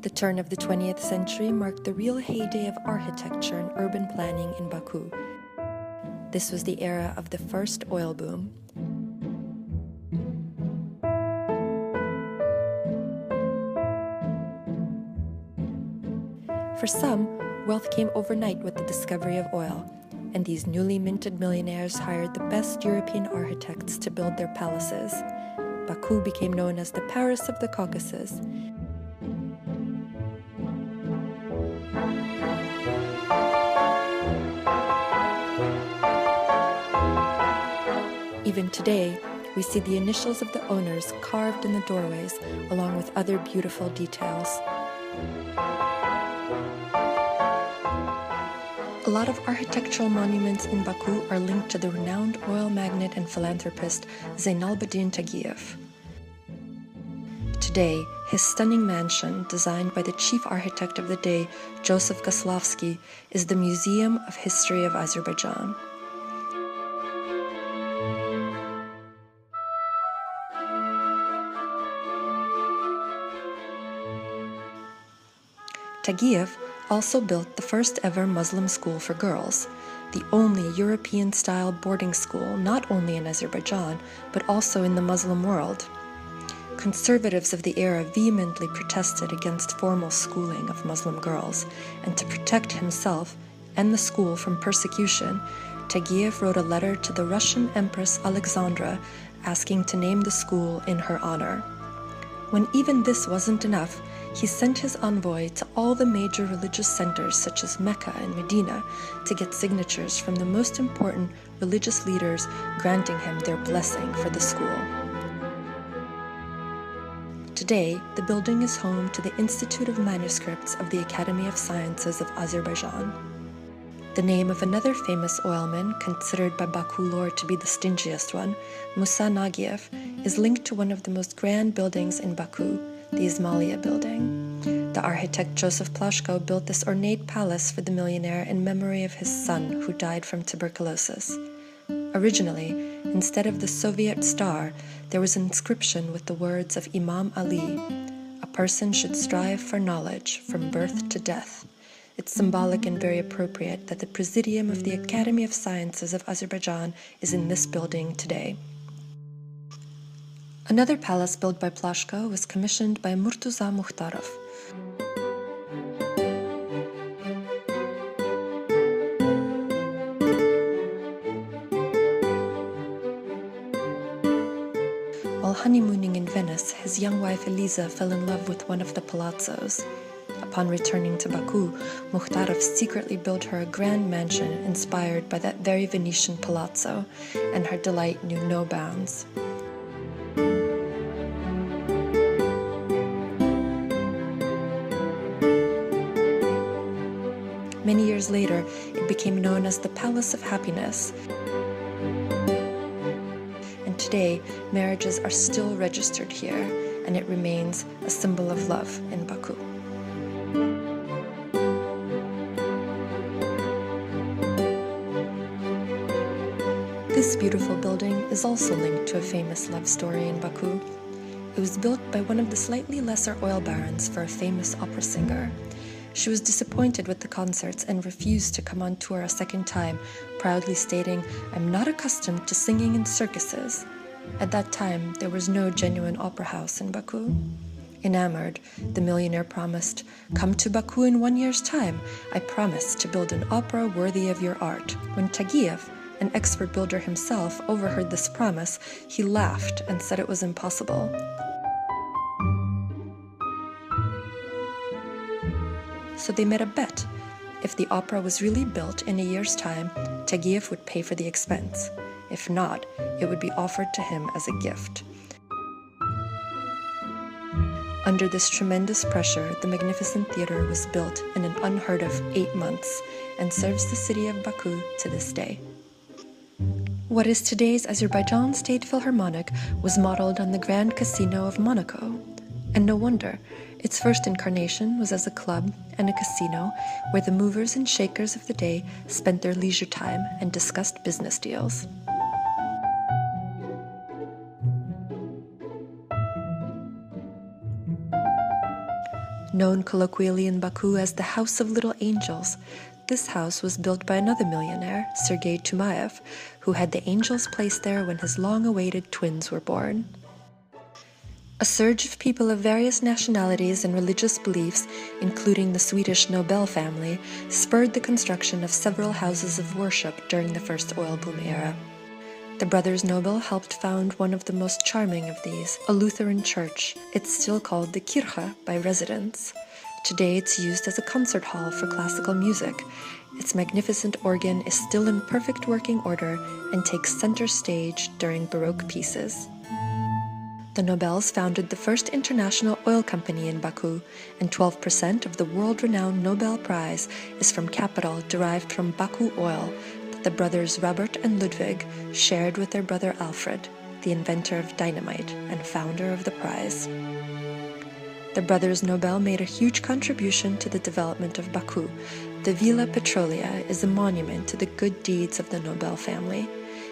The turn of the 20th century marked the real heyday of architecture and urban planning in Baku. This was the era of the first oil boom. For some, wealth came overnight with the discovery of oil, and these newly minted millionaires hired the best European architects to build their palaces. Baku became known as the Paris of the Caucasus. Even today, we see the initials of the owners carved in the doorways, along with other beautiful details. A lot of architectural monuments in Baku are linked to the renowned oil magnate and philanthropist Zeynalabdin Tagiev. Today, his stunning mansion, designed by the chief architect of the day, Joseph Goslavsky, is the Museum of History of Azerbaijan. Tagiev also built the first ever Muslim school for girls, the only European-style boarding school not only in Azerbaijan, but also in the Muslim world. Conservatives of the era vehemently protested against formal schooling of Muslim girls, and to protect himself and the school from persecution, Tagiev wrote a letter to the Russian Empress Alexandra asking to name the school in her honor. When even this wasn't enough, he sent his envoy to all the major religious centers such as Mecca and Medina to get signatures from the most important religious leaders granting him their blessing for the school. Today, the building is home to the Institute of Manuscripts of the Academy of Sciences of Azerbaijan. The name of another famous oilman, considered by Baku lore to be the stingiest one, Musa Nagiev, is linked to one of the most grand buildings in Baku, the Ismailia building. The architect Joseph Plashko built this ornate palace for the millionaire in memory of his son who died from tuberculosis. Originally, instead of the Soviet star, there was an inscription with the words of Imam Ali, "A person should strive for knowledge from birth to death." It's symbolic and very appropriate that the Presidium of the Academy of Sciences of Azerbaijan is in this building today. Another palace built by Plashko was commissioned by Murtuza Mukhtarov. While honeymooning in Venice, his young wife Eliza fell in love with one of the palazzos. Upon returning to Baku, Mukhtarov secretly built her a grand mansion inspired by that very Venetian palazzo, and her delight knew no bounds. Many years later, it became known as the Palace of Happiness. And today, marriages are still registered here, and it remains a symbol of love in Baku. This beautiful building is also linked to a famous love story in Baku. It was built by one of the slightly lesser oil barons for a famous opera singer. She was disappointed with the concerts and refused to come on tour a second time, proudly stating, "I'm not accustomed to singing in circuses." At that time, there was no genuine opera house in Baku. Enamored, the millionaire promised, "Come to Baku in 1 year's time. I promise to build an opera worthy of your art." When Tagiev, an expert builder himself, overheard this promise, he laughed and said it was impossible. So they made a bet. If the opera was really built in a year's time, Tagiev would pay for the expense. If not, it would be offered to him as a gift. Under this tremendous pressure, the magnificent theater was built in an unheard of 8 months and serves the city of Baku to this day. What is today's Azerbaijan State Philharmonic was modeled on the Grand Casino of Monaco. And no wonder, its first incarnation was as a club and a casino where the movers and shakers of the day spent their leisure time and discussed business deals. Known colloquially in Baku as the House of Little Angels, this house was built by another millionaire, Sergei Tumayev, who had the angels placed there when his long-awaited twins were born. A surge of people of various nationalities and religious beliefs, including the Swedish Nobel family, spurred the construction of several houses of worship during the first oil boom era. The brothers Nobel helped found one of the most charming of these, a Lutheran church. It's still called the Kirche by residents. Today it's used as a concert hall for classical music. Its magnificent organ is still in perfect working order and takes center stage during Baroque pieces. The Nobels founded the first international oil company in Baku, and 12% of the world-renowned Nobel Prize is from capital derived from Baku oil that the brothers Robert and Ludwig shared with their brother Alfred, the inventor of dynamite and founder of the prize. The brothers Nobel made a huge contribution to the development of Baku. The Villa Petrolia is a monument to the good deeds of the Nobel family.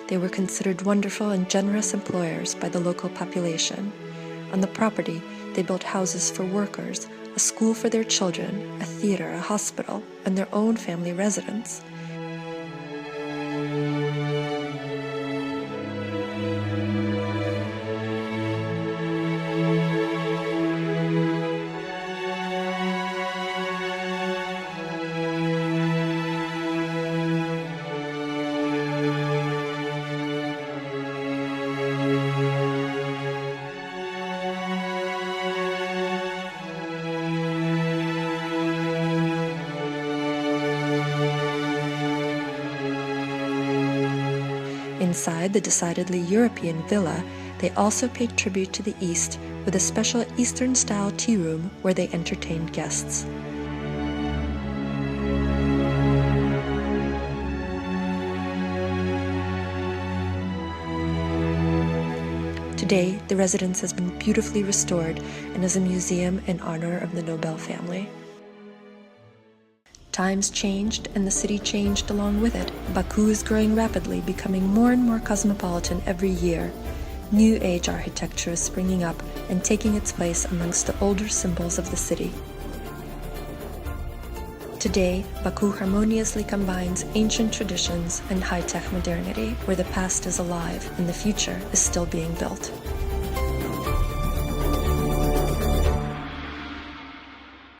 They were considered wonderful and generous employers by the local population. On the property, they built houses for workers, a school for their children, a theater, a hospital, and their own family residence. Inside the decidedly European villa, they also paid tribute to the East with a special Eastern-style tea room where they entertained guests. Today, the residence has been beautifully restored and is a museum in honor of the Nobel family. Times changed and the city changed along with it. Baku is growing rapidly, becoming more and more cosmopolitan every year. New Age architecture is springing up and taking its place amongst the older symbols of the city. Today, Baku harmoniously combines ancient traditions and high-tech modernity, where the past is alive and the future is still being built.